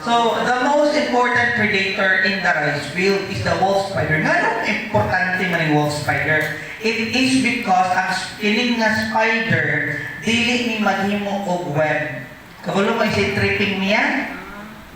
So, the most important predator in the rice field is the wolf spider. Nga importante man yung wolf spider? It is because ang kining nga spider, dili ni maghimo og web. Kabalo mo isay tripping niya,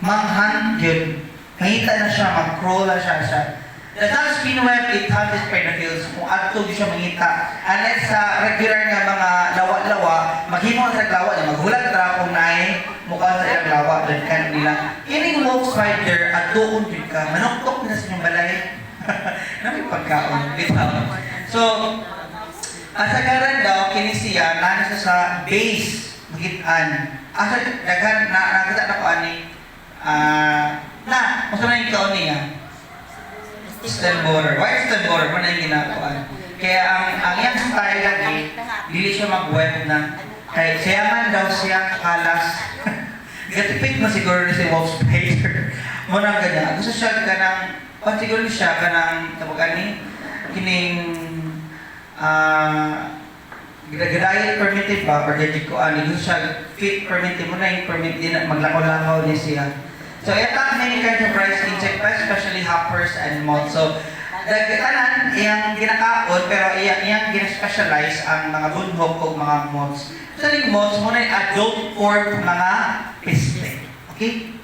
manghunt yun. Mahita na siya, mag-crawl na siya. The non-spin web, it hunts predators kung ato di siya mangita. Unless sa regular nga mga lawa-lawa, maghimo sa lawa niya, maghulat ra kung naay mukha sa ilang lawa, dan kan nila. Kining wolf spider, at doon din ka, manoktok na sa inyong balay. Nami pagkaon, bitaw. So, asagaran daw, kini siya, nana siya sa base, magitan. Asa, daghan, nakita na ko ani, kung saan na yung kaon niya? Eastern border. Why Eastern border? Kung na yung ginagawa. Kaya ang iyang style lagi, dili siya mag-web na. Kaya siya man daw siya kalas. Gatipit mo siguro si wolf spider. Muna ganyan. Gusto siya kanang, siguro siya kanang, tawagan ni, kining, gadayan permitted ba, or gadget ko, gusto siya fit permitted mo na yung permit din at maglakaw-lakaw niya siya. So, attack many kinds of rice insect, especially hoppers and moths. So, dagkatanan, iyang ginakaon, pero iyang gina-specialize ang mga bunhog o mga moths. So, yung moths, muna yung adult form mga peste. Okay?